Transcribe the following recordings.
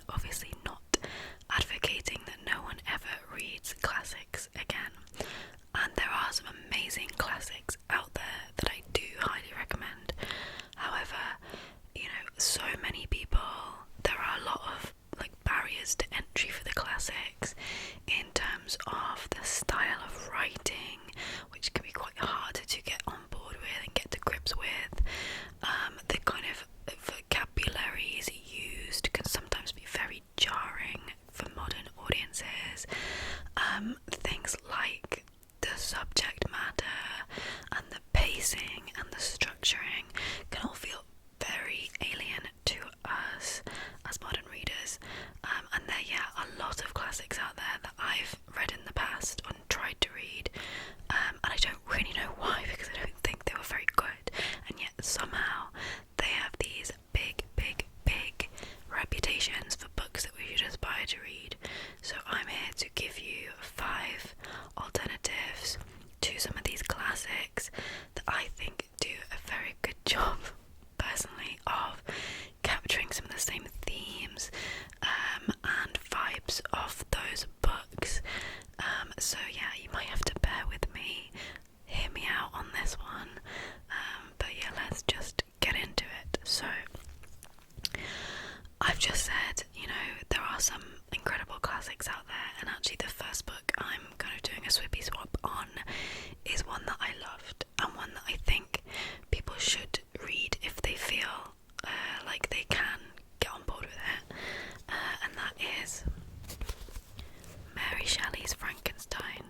obviously not advocating that no one ever reads classics again. And there are some amazing classics out there that I do highly recommend. However, so many people, there are a lot of barriers to entry for the classics in terms of the style of writing, which can be quite hard to get on board with and get to grips with. The kind of vocabularies used can sometimes be very jarring for modern audiences. Things like the subject matter and the pacing and the structuring can all feel very alien to us as modern readers. And there, are a lot of classics out there that I've read in the past and tried to read, and I don't really know why, because I don't think they were very good, and yet somehow they have these big reputations for books that we should aspire to read. So I'm here to give you 5 alternatives to some of these classics that I think do a very good job, personally, of capturing some of the same themes and vibes of those books. So you might have to bear with me, hear me out on this one, but let's just get into it. So I've just said, there are some incredible classics out there, and actually the first book I'm kind of doing a swippy swap on is one that I loved, and one that I think people should read if they feel like they can get on board with it, and that is Mary Shelley's Frankenstein.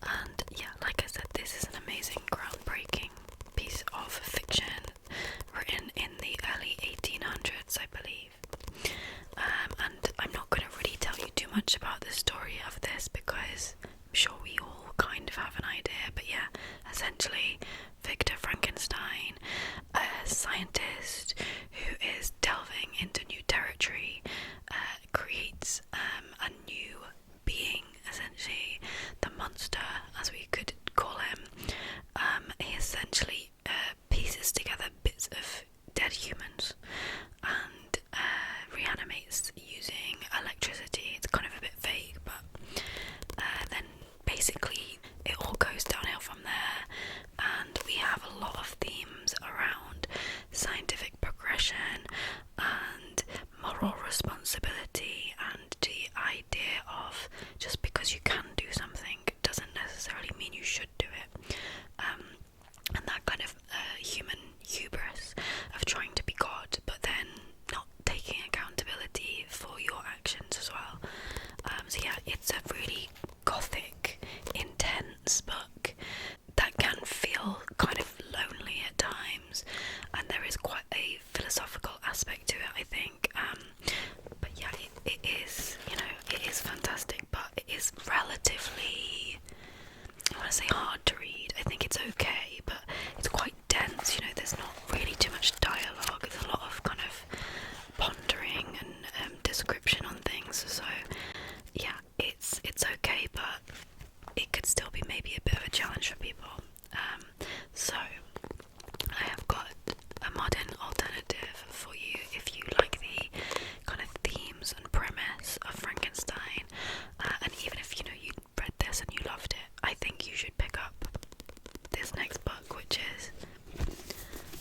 And like I said, this is an amazing, groundbreaking piece of fiction written in the early 1800s, I believe. And I'm not going to really tell you too much about the story of this, because I'm sure we all kind of have an idea. But essentially, Victor Frankenstein, a scientist who is delving into new territory, creates a new being, essentially the monster, as we could call him. He essentially pieces together bits of dead humans and reanimates using electricity. It's kind of a bit vague, but then basically it all goes downhill from there, and we have a lot of themes around scientific progression and moral responsibility, and the idea of just because you can do something doesn't necessarily mean you should do it, and that kind of human hubris of trying to be God but then not taking accountability for your actions as well. So it's a really gothic, intense book that can feel kind of lonely at times, and there is quite a philosophical aspect to it, I think. But it is, it is fantastic, but it is relatively, I want to say, hard to read. I think it's okay, but it's quite dense. There's not really too much dialogue. There's a lot of kind of pondering and description on things. So it's okay, but it could still be maybe a bit of a challenge for people. So I have got a modern alternative for you if you like the kind of themes and premise of Frankenstein, and even if you read this and you loved it, I think you should pick up this next book, which is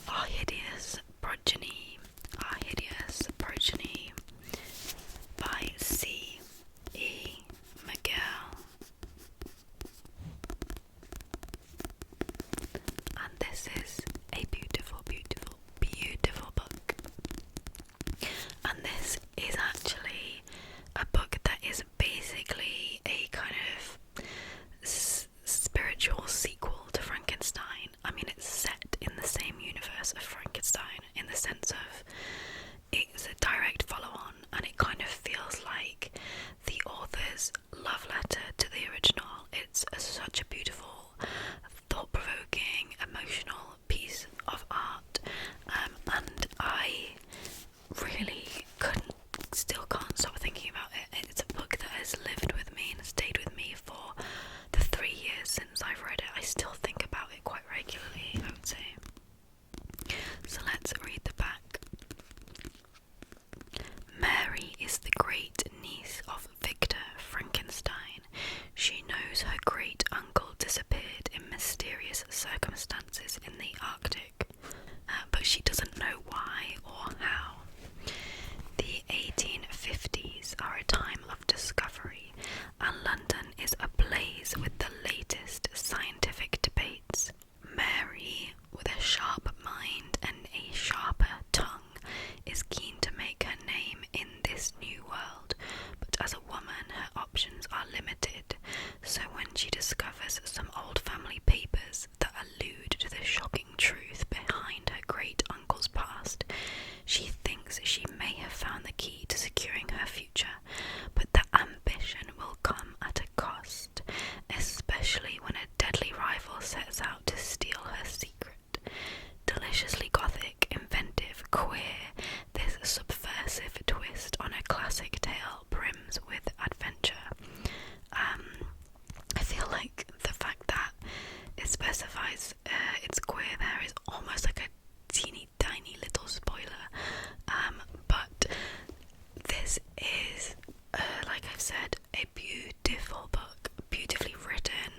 Our Hideous Progeny. Our Hideous Progeny by C. E. McGill. And this is a beautiful, beautiful, beautiful book. And this is actually a book that is basically a kind of spiritual sequel to Frankenstein. I mean, it's set in the same universe of Frankenstein in the sense of it's a direct follow-on, and it kind of feels like the author's love letter to the original. It's such a beautiful, thought-provoking, emotional piece of art, and I really still can't stop thinking about it. It's a book that has lived with me and stayed with me for the 3 years since I've read it. I still think about it quite regularly, I would say. So let's read the back. thinks she may have found the key to securing her future, but that ambition will come at a cost, especially when a deadly rival sets out to steal her secret. Deliciously gothic, inventive, queer, this subversive twist on a classic tale brims with adventure. I feel like the fact that it specifies it's queer there is almost like a teeny tiny little spoiler, but this is, like I've said, a beautiful book, beautifully written,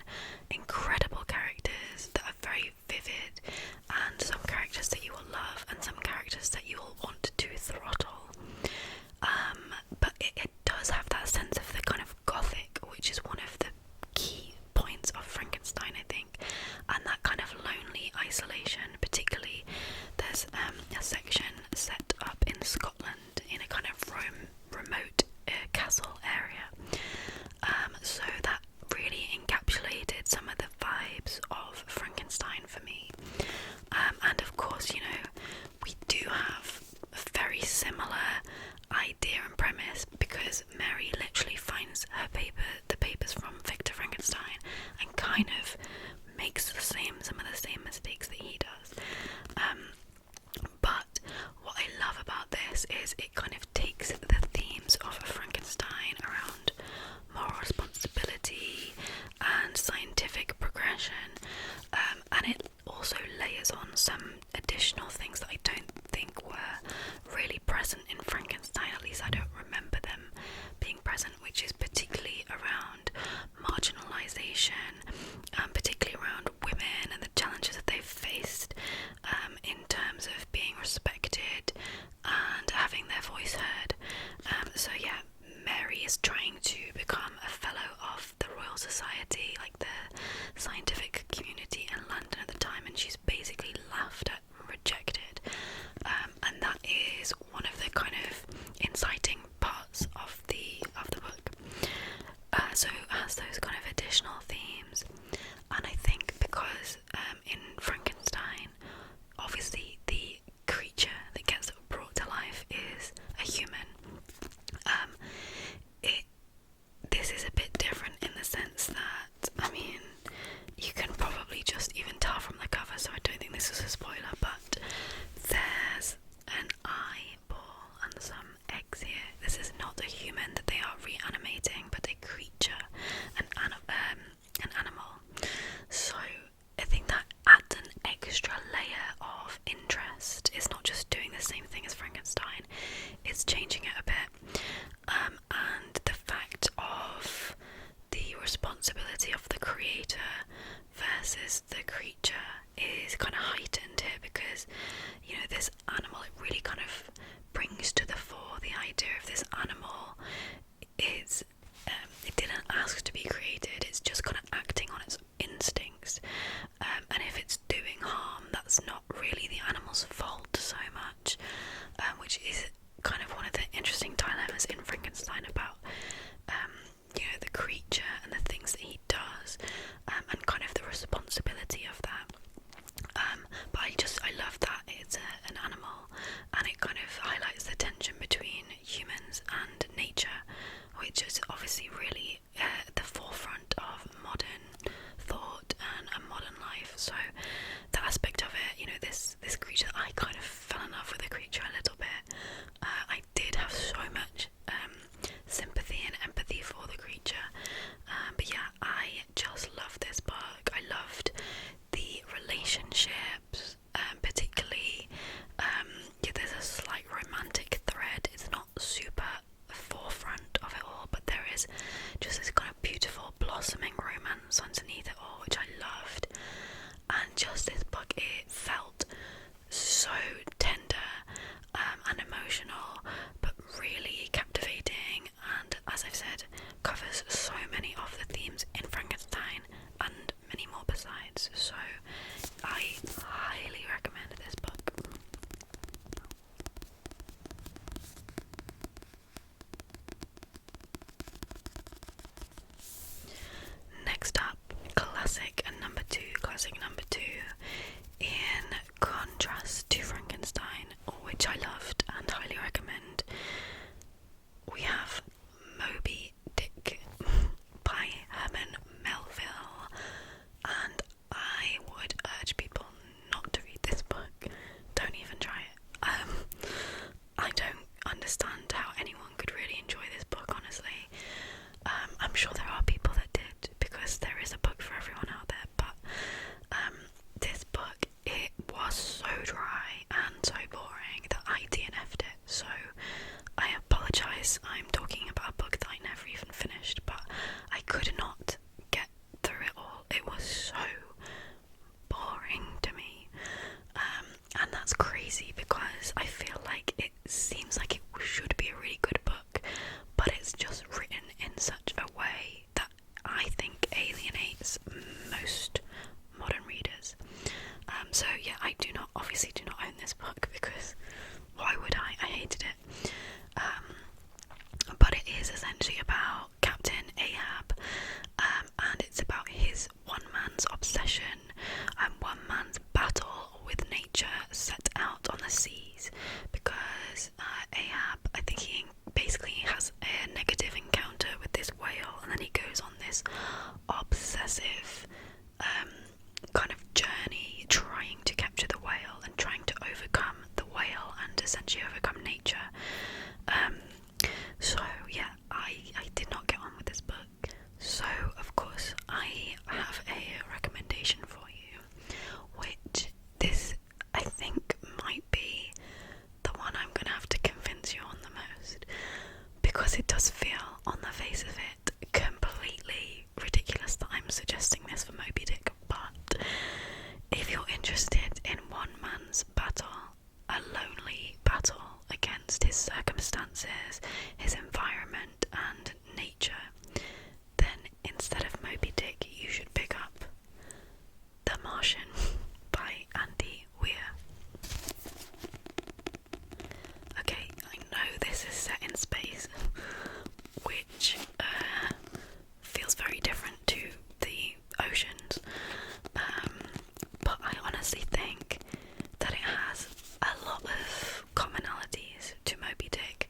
incredible characters that are very vivid, and some characters that you will love and some characters that you will want to throttle, but it does have that sense of the kind of gothic, which is one of the key points of Frankenstein, I think, and that kind of lonely isolation. Particularly there's a section set up in Scotland in a kind of remote castle area, so that really encapsulated some of the vibes of Frankenstein for me, and of course, you know, we do have a very similar idea and premise, because Mary literally finds the papers from Victor Frankenstein and kind of makes some of the same mistakes that he does. But what I love about this is it kind of takes the themes of Frankenstein around moral responsibility and scientific progression, and it also layers on some additional things that I don't think were really present in Frankenstein, at least I don't remember them being present, which is particularly around marginalisation, particularly around women and the challenges that they've faced in terms of being respected and having their voice heard. So yeah, Mary is trying to become a fellow of the Royal Society, like the scientific community in London at the time, and she's basically laughed at and rejected, and that is one of the kind of inciting parts of the book. So it has those kind of additional themes, and I think because in Frankenstein, obviously the creature that gets brought to life is a human. This is a bit different in the sense that, I mean, you can probably just even tell from the cover, so I don't think this is a spoiler, but there's an eyeball and some eggs here. This is not a human that they are reanimating, but a creature, an animal. So I think that adds an extra layer of interest. It's not just doing the same thing as Frankenstein, it's changing it a bit, and the fact of the responsibility of the creator versus the creature is kind of heightened here, because, you know, this animal, it really kind of brings to the fore the idea of this animal is it didn't ask to be created, it's just kind of acting on its instincts, and if it's doing harm, that's not really the animal's fault so much, which is kind of one of the interesting dilemmas in Frankenstein about you know, the creature and the things that he does, and kind of the responsibility of that. But I love that it's an animal, and it kind of highlights the tension between humans and nature, which is this obsessive kind of journey trying to capture the whale and trying to overcome the whale and essentially overcome nature. So yeah, I did not get on with this book. So of course I have a recommendation for you, which this I think might be the one I'm gonna have to convince you on the most, because it does feel on the face of it completely ridiculous that I'm suggesting this for Moby Dick, but if you're interested in one man's battle, a lonely battle against his circumstances, his environment and nature, then instead of Moby Dick you should pick up The Martian by Andy Weir. Okay, I know this is set in space, which feels very different to the oceans, but I honestly think that it has a lot of commonalities to Moby Dick,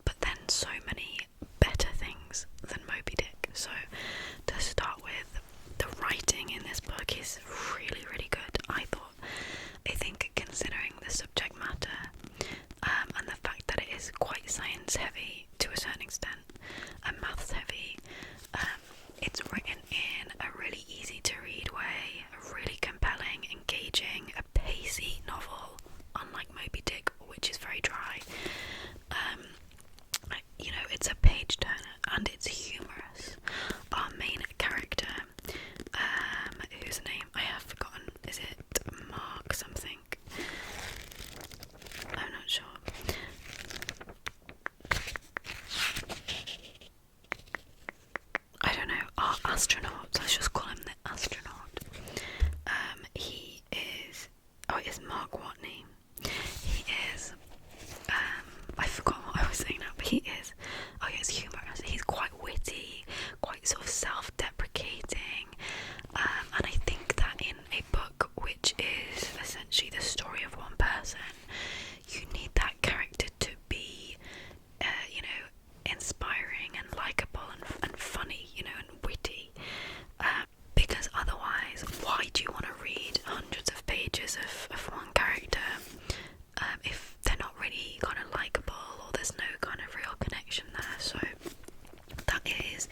but then so many better things than Moby Dick. So to start with, the writing in this book is really, really good. I think considering the subject matter and the fact that it is quite science heavy to a certain extent and maths heavy, it's written in a really easy to read way, a really compelling, engaging, a pacey novel, unlike Moby Dick, which is very dry. You know, it's a page turner and it's humorous. Our main character, whose name I have forgotten, is it Mark something? I'm not sure. I don't know. Our astronaut, let's just call him the astronaut. He is, it is Mark Watney. He is, I forgot what I was saying now, but he is, he's humorous. He's quite witty, quite sort of self-deprecating, and I think that in a book which is essentially the story of one person, you need that character to be, inspiring and likeable and funny, and witty, because otherwise, why do you want to read hundreds of pages of one character if they're not really kind of likeable or there's no kind of real connection there? So that is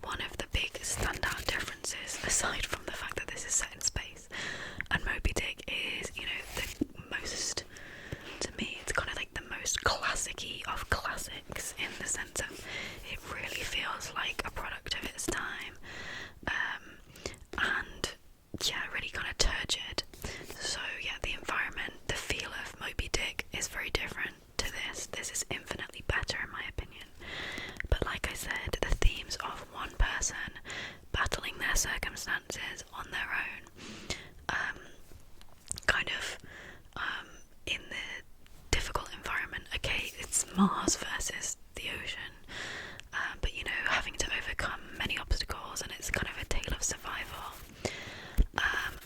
one of the big standout differences, aside from the fact that this is set in space and Moby Dick is, the most, to me, it's kind of like the most classic-y of classics, in the sense of it really feels like a product of its time, and yeah, really kind of turgid. So yeah, the environment, the feel of Moby Dick is very different to this. This is infinitely better in my opinion. But like I said, the themes of one person battling their circumstances on their own, in the difficult environment. Okay, it's Mars versus the ocean, but having to overcome many obstacles, and it's kind of a tale of survival.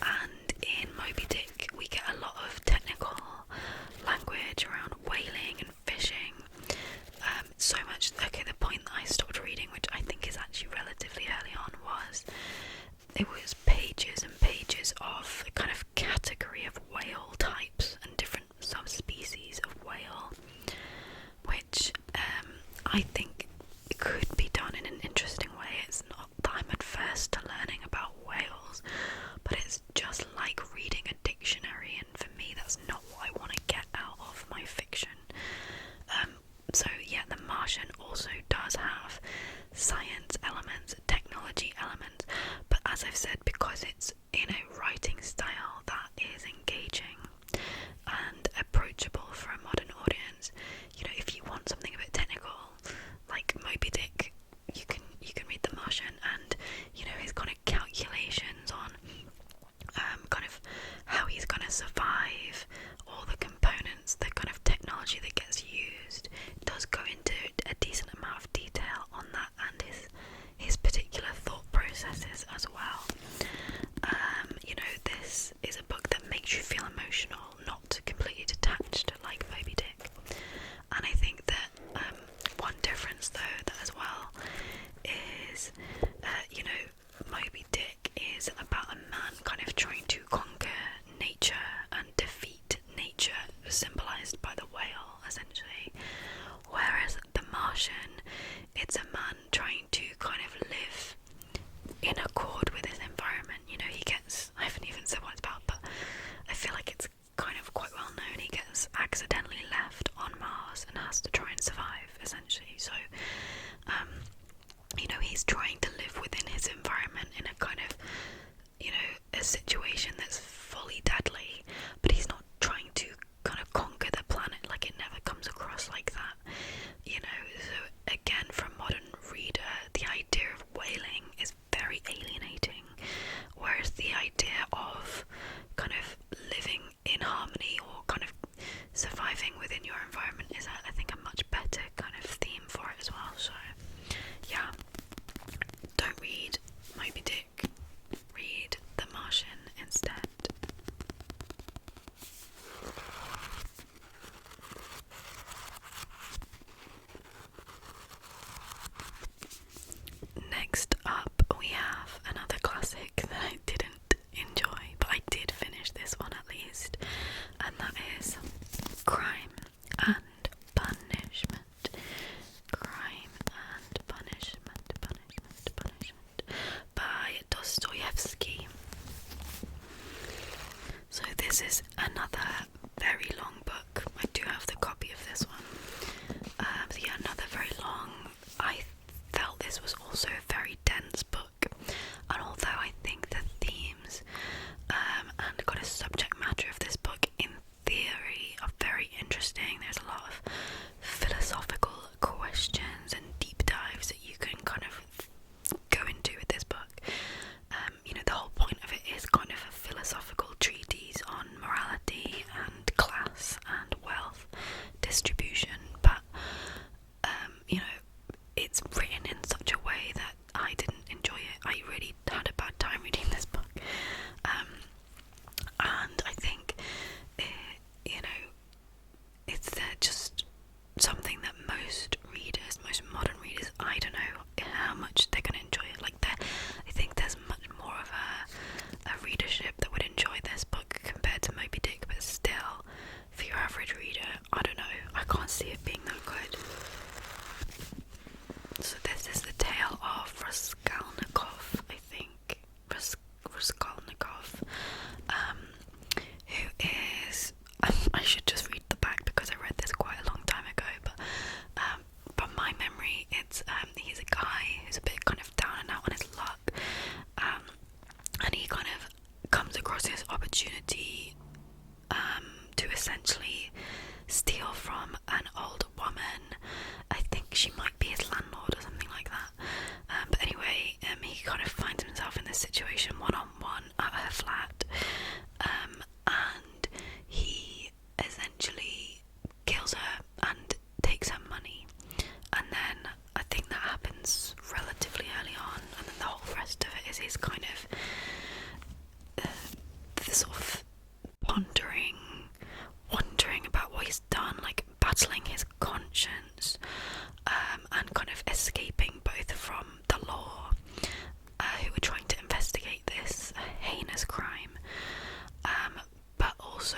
And in Moby Dick we get a lot of technical language around whaling and fishing, so much, okay, the point that I stopped reading, which I think is actually relatively early on, was it was pages and pages of a kind of category of whale types and different subspecies of whale, which I think it could be done in an interesting way. It's not that I'm adverse to learning about whales, but it's just like reading a dictionary, and for me that's not what I want to get out of my fiction. So yeah, The Martian also does have science elements, technology elements, but as I've said, because it's in a writing style that is engaging and approachable for a modern audience, if you want something a bit technical, like Moby Dick, you can read The Martian, and his kind of calculations on kind of how he's going to survive, all the components, the kind of technology that gets used, does go into a decent amount of detail on that, and his particular thought processes as well. This is a book that makes you feel emotional, not completely detached like Moby Dick. it's written in such a way that I didn't enjoy it. I really had a bad time reading this book. And I think, it's just something that most modern readers, I don't know how much they're going to enjoy it. Like, I think there's much more of a readership that would enjoy this book compared to Moby Dick, but still, for your average reader, I don't know, I can't see it being that good. So this is the tale of Raskolnikov, I think. Raskolnikov, who is, I should just read the back because I read this quite a long time ago, but from my memory, it's he's a guy who's a bit kind of down and out on his luck, and he kind of comes across this opportunity to essentially steal from an old woman. I think she might be his landlord or something like that. But anyway, he kind of finds himself in this situation one-on-one at her flat, and he essentially kills her and takes her money. And then I think that happens relatively early on, and then the whole rest of it is his kind of sort of wondering about what he's done, like battling his conscience, and kind of escaping both from the law, who were trying to investigate this heinous crime, but also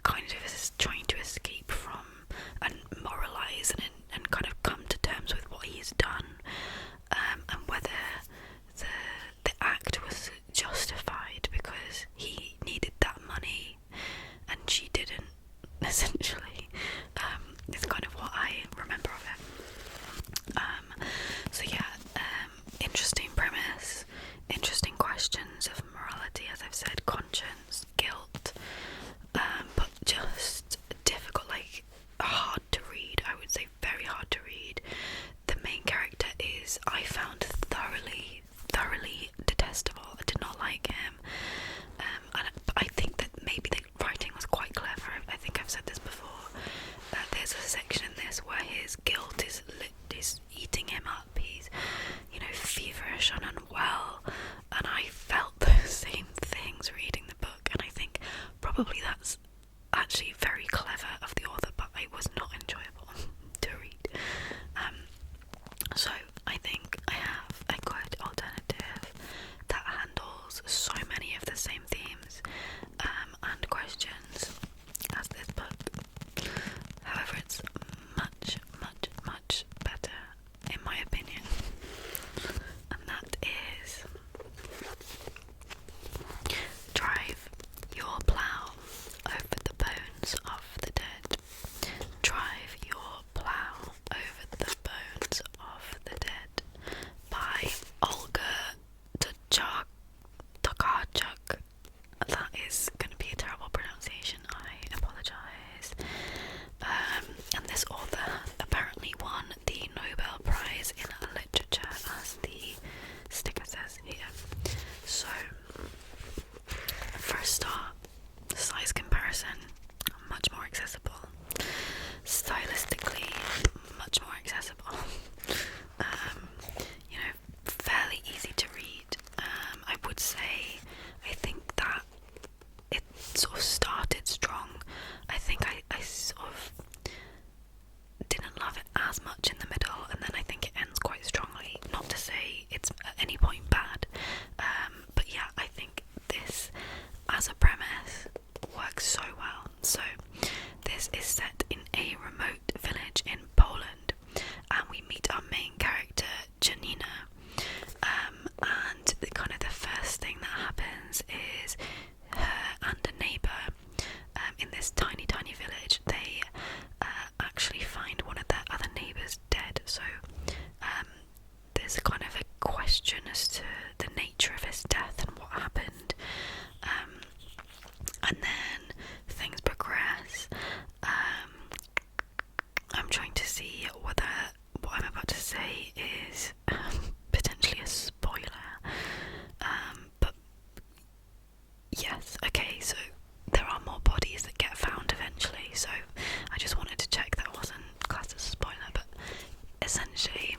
kind of is trying to escape from and moralise and kind of come to terms with what he's done, and whether the act was justified because he needed that money and she didn't, essentially. It's kind of what I remember of it. So yeah, interesting premise, interesting questions of morality, as I've said, conscience, guilt, but just difficult, like hard to read. I would say very hard to read. The main character is, I found thoroughly detestable. I did not like him, and I think that maybe the writing was quite clever. I think I've said this before. There's a section in this where his guilt is eating him up. He's, feverish and unwell, and I felt those same things reading the book, and I think probably that's actually very clever of the author, but it was not enjoyable to read. So I think I have a good alternative that handles so many of the same themes and questions as this book. However, it's much, much, much better, in my opinion, and that is Drive Your Plough Over the Bones of the Dead. Drive Your Plough Over the Bones of the Dead by Olga Tokarczuk. That is going to be a terrible pronunciation, I apologise. And this author apparently won the Nobel Prize in Literature, as the sticker says here. So, for a start, size comparison, much more accessible. Stylistically, much more accessible. Fairly easy to read. I would say, I think that it sort of started strong. I think I sort of didn't love it as much in the middle, and then I think it ends quite strongly. Not to say it's at any point bad, but yeah, I think this as a premise works so well. So this is set in a remote village in Poland, and we meet our main character, Janina, and the first thing that happens is her and a neighbour in this tiny village, they actually find one of their other neighbours dead. So there's a kind of a question as to the nature of his death and what happened, and then things progress. I'm trying to see whether what I'm about to say is potentially a spoiler, but yes, okay, so there are more bodies that get found eventually, so I just wanted to check that wasn't classed as a spoiler. But essentially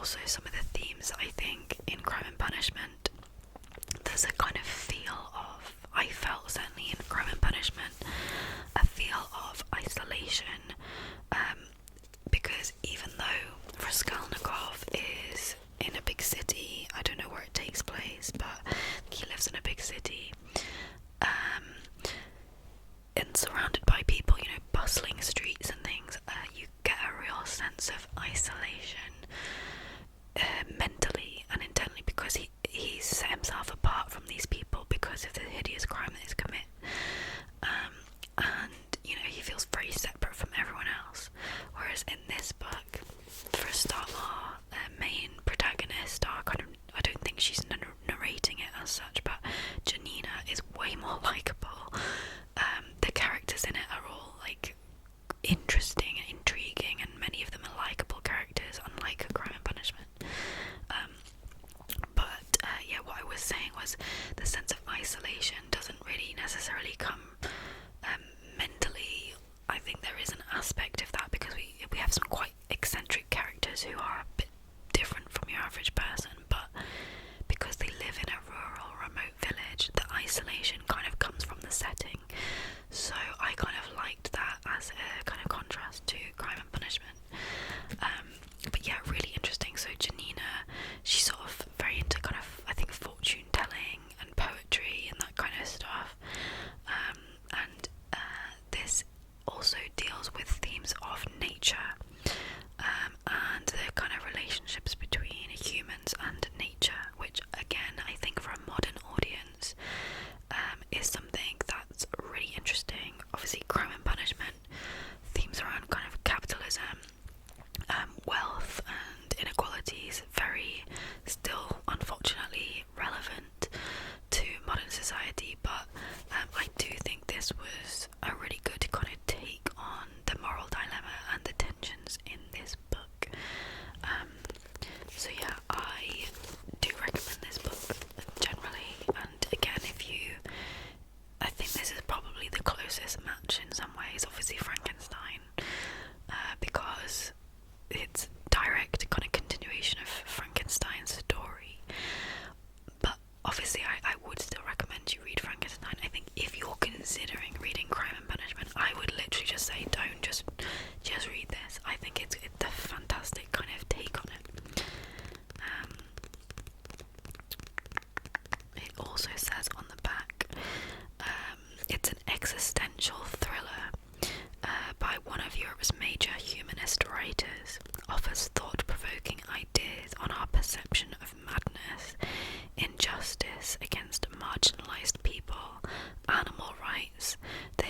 also some of the themes I think in Crime and Punishment. There's a kind of feel of, I felt certainly in Crime and Punishment, a feel of isolation, because even though Raskolnikov is in a big city, I don't know where it takes place, but he lives in a big city, and surrounded by people, you know, bustling streets and things, you get a real sense of isolation, mentally and internally, because he's set himself apart from these people because of the hideous crime that he's commit, and you know, he feels very separate from everyone else. Whereas in this book, for a start, our main protagonist, our kind of, I don't think she's narrating it as such, but Janina is way more likeable. The characters in it are all like interesting and intriguing, and many of them are likeable characters, unlike Crime and Punishment. But yeah, what I was saying was the sense of isolation doesn't really necessarily come mentally. I think there is an aspect of that because we have some quite eccentric characters who are a bit different from your average person, but because they live in a rural, remote village, the isolation kind of comes from the setting. So I kind of liked that as a kind of contrast to Crime and Punishment. But yeah, really interesting. So Janina, she's sort of very into kind of, I think, fortune telling and poetry and that kind of stuff. And this also deals with themes of nature, and the kind of relationships between humans and nature, which again, I think for a modern audience, is something that's really interesting. Obviously, Crime and Punishment, themes around kind of capitalism, wealth and inequalities, very still unfortunately relevant to modern society, but I do think this was a really good kind of take on the moral dilemma and the tensions in this book. So yeah, I do recommend this book generally, and again, I think this is probably the closest match in some ways, obviously Frankenstein, because it's direct kind of continuation of Frankenstein's story. But obviously I would still recommend you read Frankenstein. I think if you're considering reading Crime and Punishment, I would literally just say don't just read this. I think it's a fantastic kind of take on it. It also says on the back, it's an existential thriller by one of Europe's major humanist writers, offers thought-provoking ideas on our perception of madness, injustice against marginalised people, animal rights, the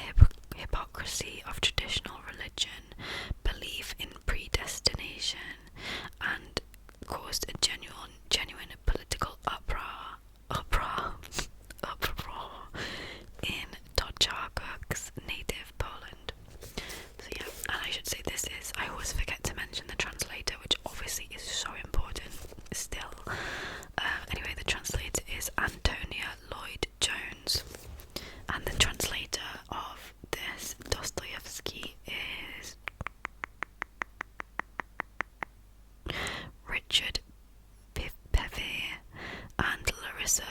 hypocrisy of traditional religion, belief in predestination, and caused a genuine political uproar in Toczark's native Poland. So yeah, and I should say I always forget to mention the translator, which obviously is so important still. Anyway, the translator is Antonia Lloyd-Jones, and the translator of this Dostoevsky is Richard Pevere and Larissa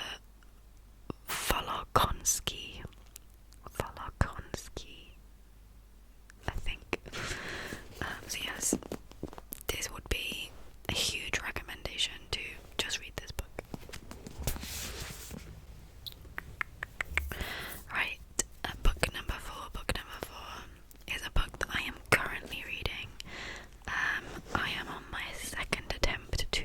Volokonsky, I think. So yes, this would be a huge recommendation to just read this book. Right, book number four is a book that I am currently reading. I am on my second attempt to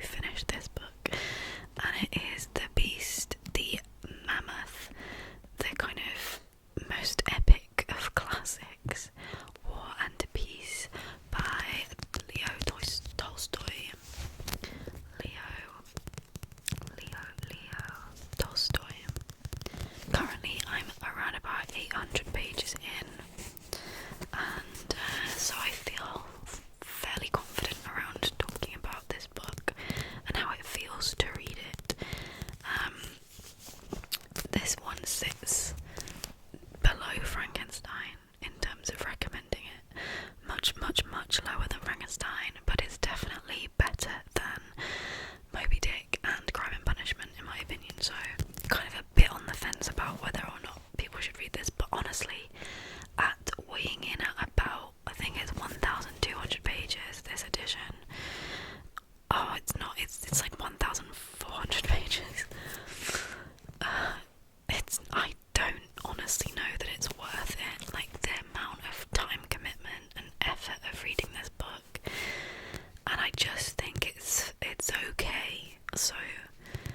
I just think it's okay. So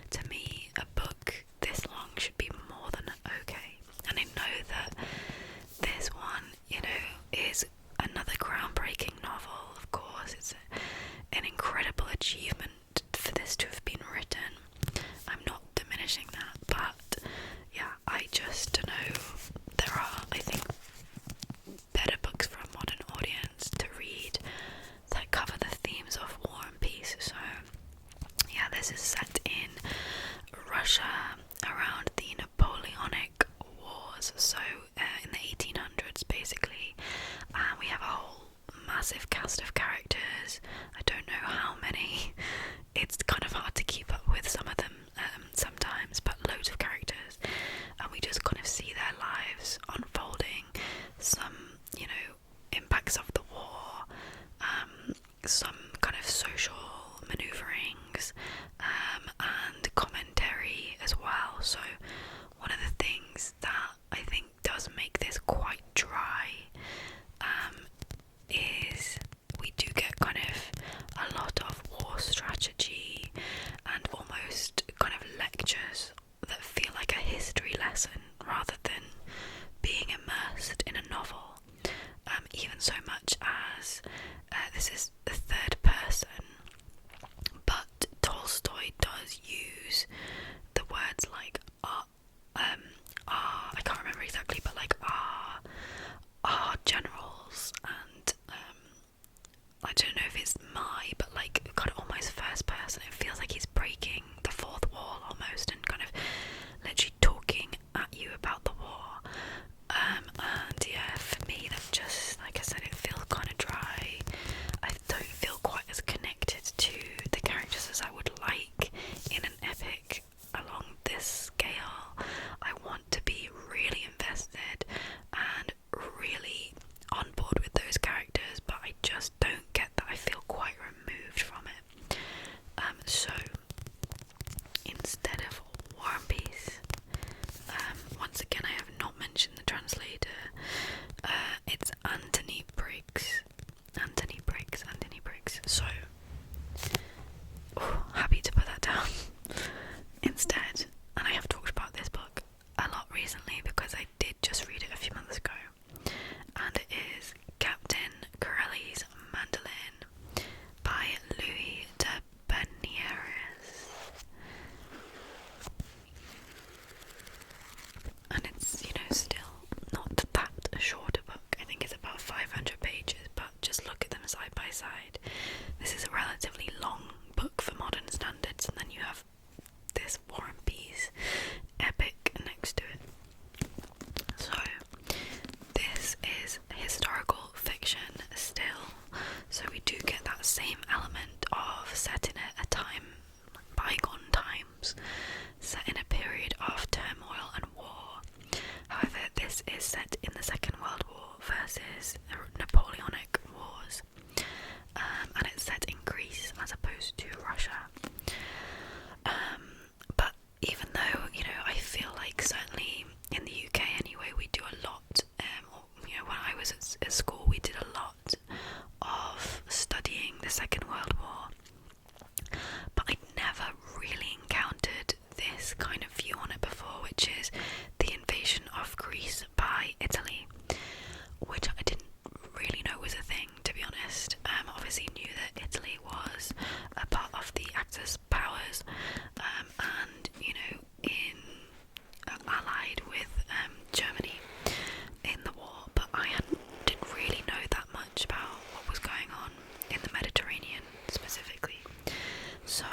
to me, a book this long should be more than okay. And I know that this one, you know, is another groundbreaking novel. Of course, it's an incredible achievement for this to have been written. I'm not diminishing that, but yeah, I just don't know. There are, I think, better books for a modern audience to read that cover the themes of war and peace. So yeah, this is set in Russia around the Napoleonic Wars, so in the 1800s basically. We have a whole massive cast of characters. I don't know how many. It's kind of hard to keep up with some of them sometimes, but loads of characters, and we just kind of see their lives unfolding. Some, you know, impacts of the war, some kind of social maneuverings, and commentary as well. So one of the things that I think does make this quite dry is we do get kind of a lot of war strategy and almost kind of lectures that feel like a history lesson rather than being immersed in a novel. Even so much as this is the third person, but Tolstoy does use the words like I can't remember exactly, but like our generals, and I don't know if it's my, but like kind of almost first person. It feels like he's breaking the fourth wall almost, and kind of literally talking at you about the war. And yeah, for me, that just, like I said, it feels kind of dry. I don't feel quite as connected to the characters as I would like in an epic along this scale. I want to be really invested and really on board with those characters, but I just don't get that. I feel quite removed from it. So instead of War and Peace, once again I have not mentioned the translator. It's Anthony Briggs. So happy to put that down instead. And I have talked about this book a lot recently because I did just read it a few months ago, and it is Captain Corelli's Mandolin by Louis de Bernieres. And it's, you know, still not that short a book. I think it's about 500 pages, but just look at them side by side. This is a relatively long book for modern standards, and then you have this War and Peace epic next to it. So this is historical fiction still, so we do get that same element of set in a time, bygone times, set in a period of turmoil and war. However, this is set in the Second World War versus Napoleonic Wars, and it's set in Greece as opposed to Russia. But even though, you know, I feel like certainly in the UK anyway, we do a lot, you know, when I was at school, we did a lot of studying the Second World War, but I'd never really encountered this kind of view on it before, which is the invasion of Greece by Italy, which I didn't really know was a thing, to be honest. Obviously knew that Italy was a part of the Axis powers, and, you know, allied with Germany in the war, but I didn't really know that much about what was going on in the Mediterranean specifically. So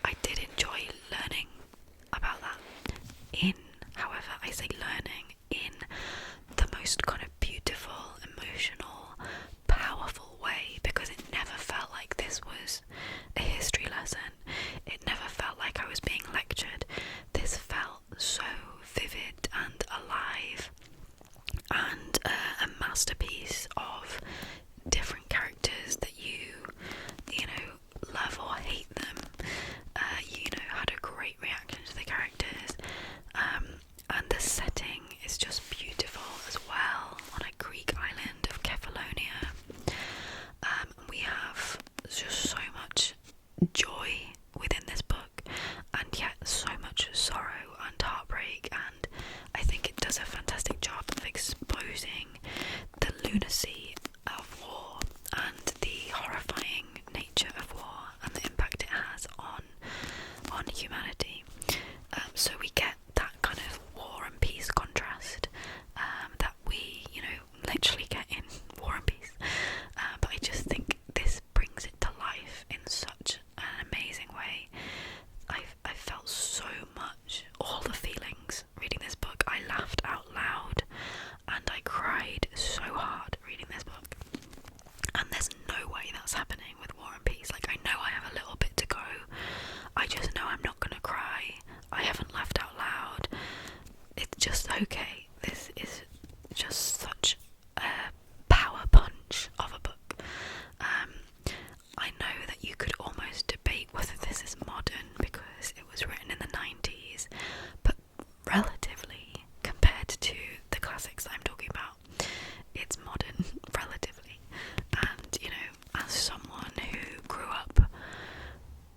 I did enjoy learning about that. However, I say learning in humanity. So we get that kind of war and peace contrast that we, literally get in War and Peace. But I just think this brings it to life in such an amazing way. I felt so much, all the feelings reading this book. I laughed out loud and I cried so hard reading this book. And there's no way that's happening with War and Peace. Like, I know I have a little bit to go. I just know I'm not gonna cry. I haven't laughed out loud. It's just okay. This is just such a power punch of a book. I know that you could almost debate whether this is modern because it was written in the 90s, but relatively, compared to the classics I'm talking about, it's modern, relatively. And, as someone who grew up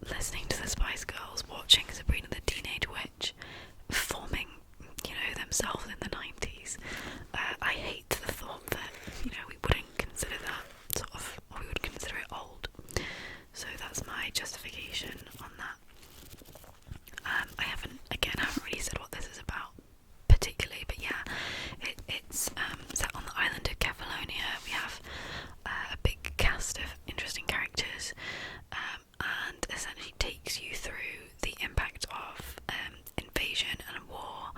listening to the Spice Girls, watching Sabrina the Teenage Witch, forming, themselves in the 90s, I hate the thought that, we wouldn't consider that we would consider it old. So that's my justification on that. I haven't really said what this is about particularly, but yeah, it's set on the island of Kefalonia. We have a big cast of interesting characters, and essentially takes you through the impact of invasion and war,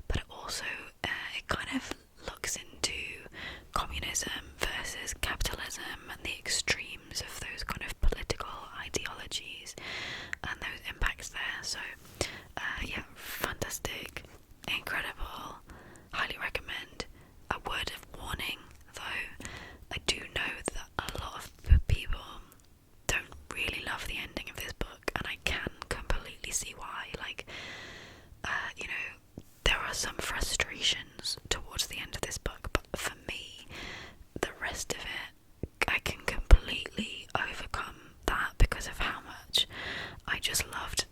but it also it kind of looks into communism versus capitalism and the extremes of those kind of political ideologies and those impacts there. So yeah, fantastic, incredible, highly recommend. A word of warning though, I do know that a lot of people don't really love the ending of this book, and I can completely see why. Like, there are some frustrations towards the end of this book, but for me, the rest of it, I can completely overcome that because of how much I just loved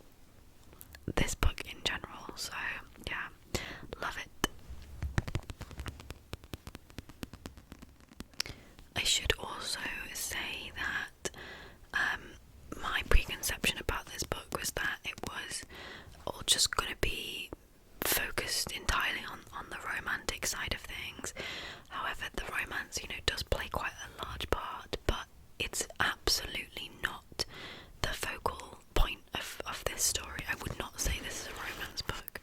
this book in general. So yeah, love it. I should also say that my preconception about this book was that it was all just going to be focused entirely on the romantic side of things. However, the romance, does play quite a large part, but it's absolutely not the focal point of this story. I would not say this is a romance book.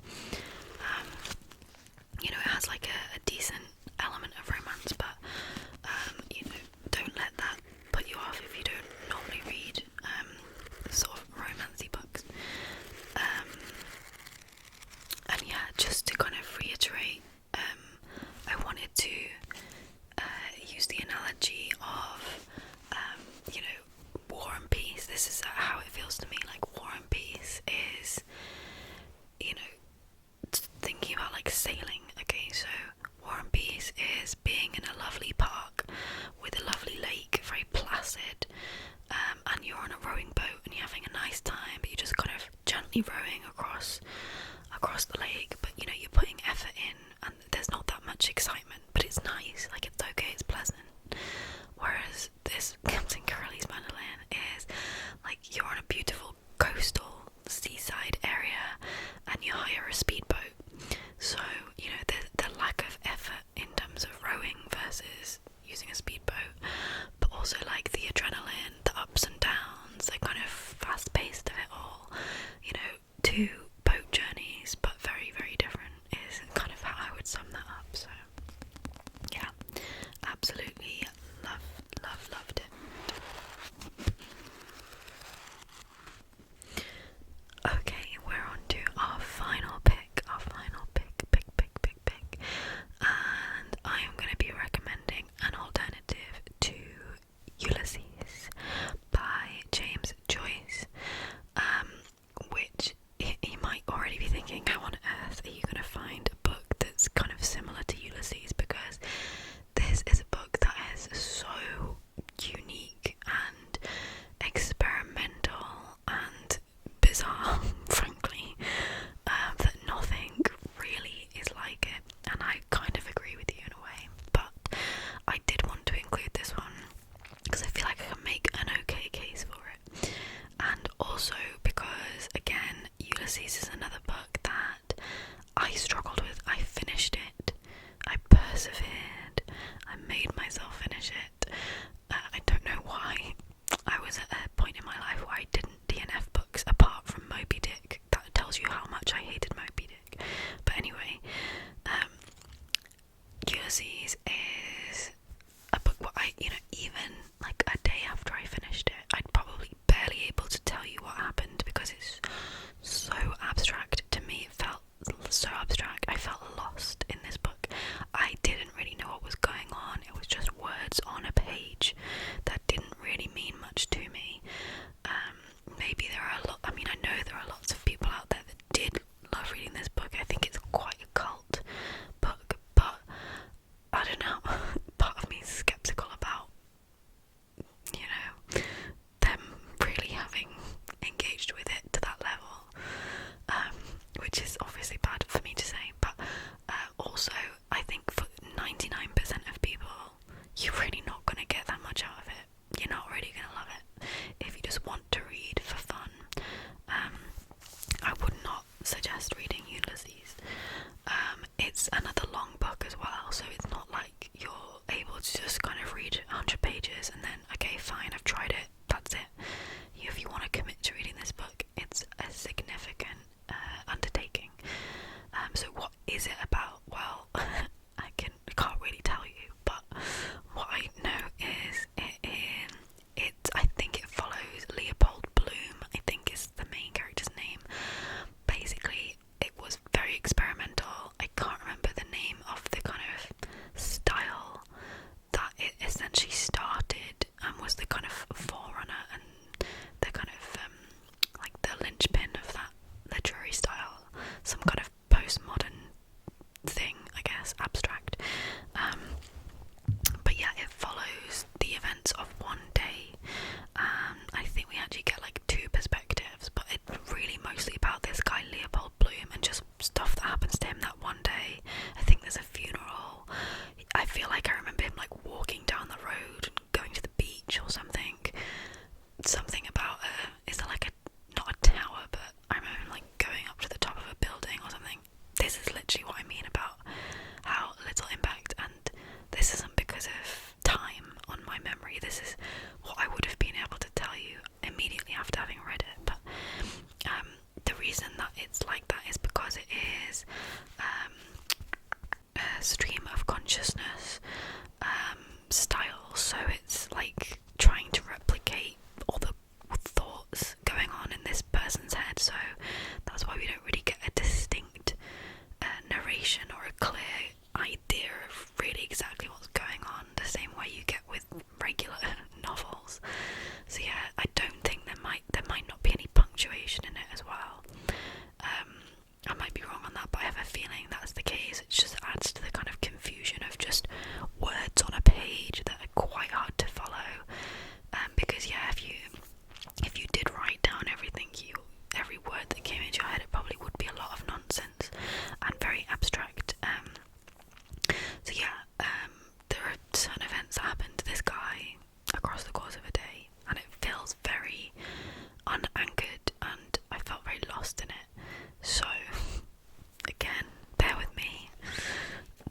It has like a decent element of romance, but don't let that put you off if you don't normally read sort of romancy books. And yeah, just to kind of reiterate, I wanted to use the analogy of War and Peace. This is how it feels to me. Like, War and Peace is thinking about like sailing. Okay, so War and Peace is being in a lovely park with a lovely lake, very placid, and you're on a rowing boat and you're having a nice time, but you're just kind of gently rowing across the lake, but you're putting effort in and there's not that much excitement, but it's nice, like it's okay, it's pleasant. Whereas this Captain Corelli's Mandolin is like you're on a beautiful coastal seaside area and you hire a speedboat, so the lack of effort in terms of rowing versus using a speedboat, but also like the adrenaline, the ups and downs, the kind of fast paced of it all, to Ulysses is another book that I struggled with. I finished it. I persevered. I made myself finish it. I don't know why. I was at a point in my life where I didn't DNF books apart from Moby Dick. That tells you how much I hated Moby Dick. But anyway, Ulysses is a book where even like a day after I finished it, I'd probably barely able to tell you what happened because it's so abstract to me. It felt so abstract. I felt lost in this book. I didn't really know what was going on. It was just words on a page that didn't really mean much to me. Maybe there are I know there are lots of people out there that did love reading this book. I think it's quite a cult book, but I don't know. Part of me is skeptical about them really having engaged with it to that level, which is obviously bad for me to say, but also I think for 99% of people, you're really not going to get that much out of it. You're not really going to love it. If you just want to read for fun, I would not suggest reading Ulysses. It's another long book as well, so it's not like you're able to just kind of read 100 pages and then, okay, fine, I've tried it, that's it. If you want to commit to reading this book, it's a significant undertaking. So what is it about? Well, I can't really tell you, but what I know is I think it follows Leopold Bloom, I think is the main character's name. Basically, it was very experimental. I can't remember the name of the kind of style that it essentially started and was the kind of forerunner and the kind of like the linchpin of that literary style. Some kind of postmodern thing, I guess, abstract. But yeah, it follows the events of one day. I think we actually get like two perspectives, but it's really mostly about this guy Leopold Bloom and just stuff that happens to him that one day. I think there's a funeral. I feel like I remember him like walking down the road and going to the beach or something. Something about is it like not a tower, but I remember him like going up to the top of a building or something. This is literally what I mean about how little impact, and this isn't because of time on my memory. This is what I would have been able to tell you immediately after having read it. But the reason that it's like that is because it is a stream of consciousness style, so it's like trying to replicate all the thoughts going on in this person's head, so that's why we don't really get a distinct narration or a clear idea of really exactly what's going on, the same way you get with regular novels. So yeah, I don't think there might not be any punctuation in it as well. I might be wrong on that, but I have a feeling that's the case. It just adds to the kind of confusion of just words on a page that are quite hard to follow. Because yeah, if you did write down every word that came into your head, it probably would be a lot of nonsense and very abstract. So yeah, there are certain events that happen to this guy across the course of a day, and it feels very unanchored, and I felt very lost in it. So again, bear with me.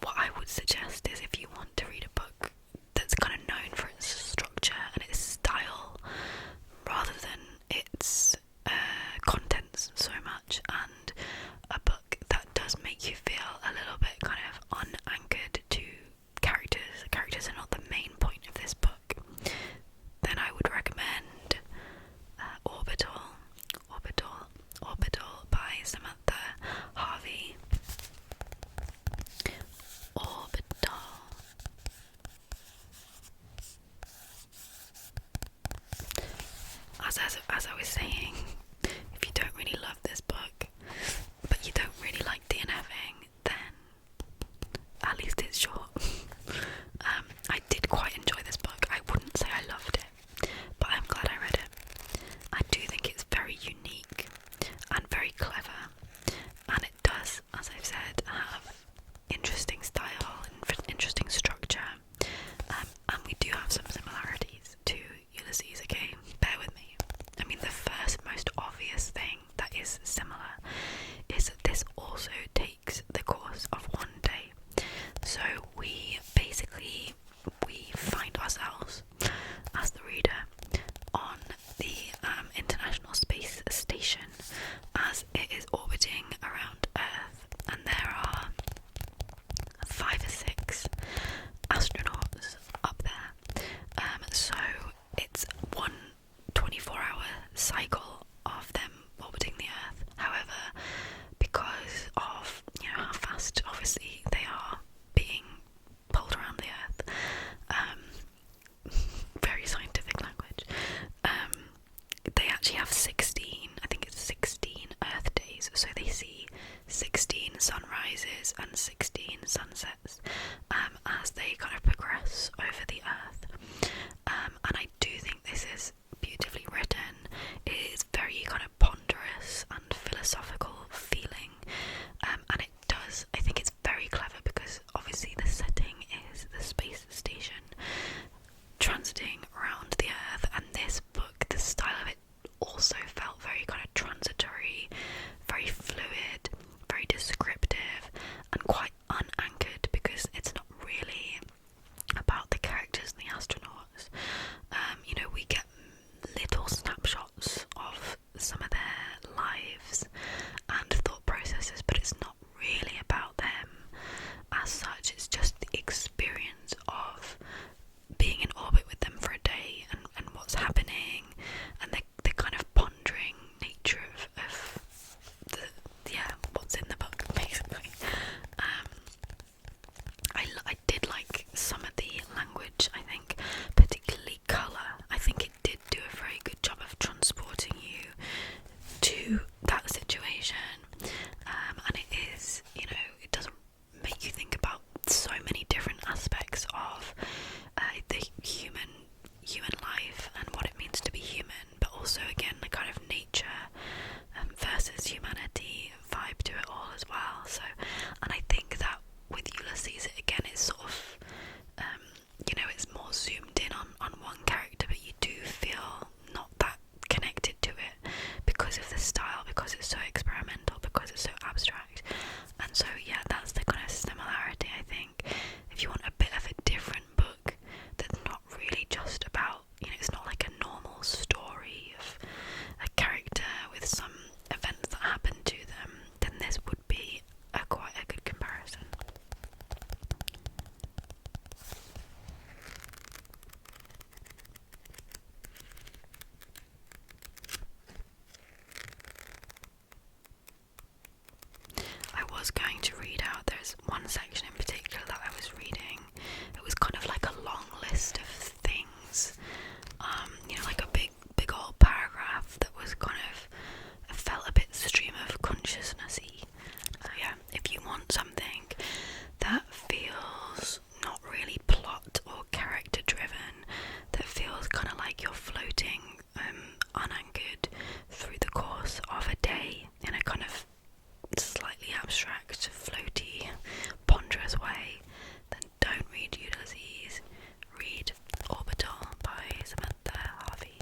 What I would suggest is, if you want to read a book that's kind of known for its structure and its style rather than its contents so much, and a book that does make you feel a little bit kind of unanchored to characters are not the main point of this book, then I would recommend Orbital by Samantha Harvey. Orbital. As I was saying, if you don't really love this book, but you don't really like DNFing, then at least it's short. I did quite enjoy this book. I wouldn't say I loved it, but I'm glad I read it. I do think it's very unique and very clever, and it does, as I've said, have interesting style and interesting structure, and we do have some similarities to Ulysses. Okay, bear with me. I mean, the first most obvious cycle of them orbiting the Earth. However, because of how fast obviously they are being pulled around the Earth, very scientific language, they actually have 16, I think it's 16 Earth days, so they see 16 sunrises and 16 sunsets as they kind of progress over the Earth. And I do think this is beautifully written. It is very kind of ponderous and philosophical feeling, and it does, I think it's very clever because obviously the setting is the space station transiting around the Earth, and this book, the style of it also felt very kind of transitory, very fluid, very descriptive, and quite unanchored because it's not really about the characters and the astronauts. We get little snapshots of some of their lives and thought processes, but it's not really about them as such. It's just the experience of being in orbit with them for a day and what's happening, and the kind of pondering nature of what's in the book, basically. I did like some of the language, I think, particularly colour. I think it did do a very good job of transporting you to that situation, and it is, it doesn't make you think about so many different aspects of the human life and what it means to be human, but also again the kind of nature versus humanity vibe to it all as well. So, and I think that with Ulysses, again, it's sort of it's more zoomed in on one character, but you do feel not that connected to it because of the style, because it's so experimental, because it's so abstract. And so that's the kind of similarity, I think. If you want a bit of a different book that's not really just about, it's not like a normal story of a character with some events that happen to them, then this would be quite a good comparison. I was going to read out, there's one section in particular that I was reading. It was kind of like a long list of things, like a big old paragraph that was kind of, felt a bit stream of consciousness-y. If you want something that feels not really plot or character driven, that feels kind of like you're floating unanchored through the course of a day in a kind of slightly abstract, floaty, ponderous way, then don't read Ulysses. Read Orbital by Samantha Harvey.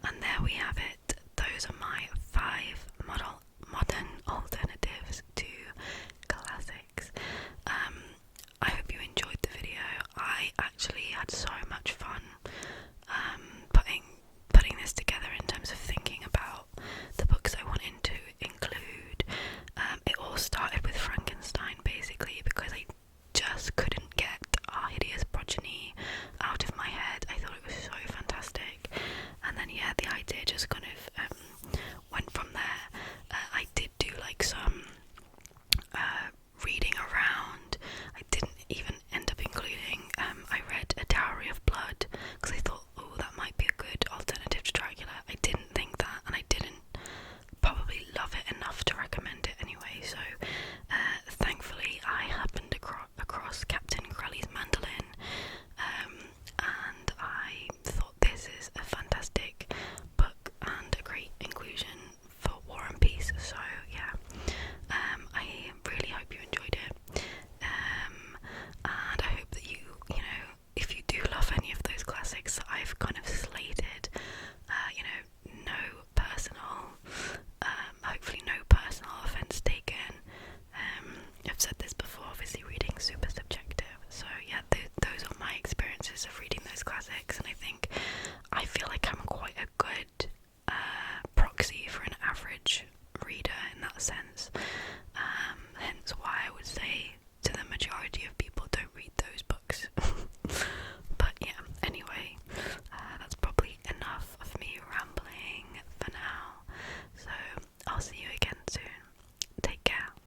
And there we have it. Those are my 5 modern alternatives to classics. I hope you enjoyed the video. I actually had so much fun putting this together in terms of thinking about the books I wanted to include. It all started with Frankenstein, basically, because I just couldn't get Our Hideous Progeny out of my head. I thought it was so fantastic, and then the idea just kind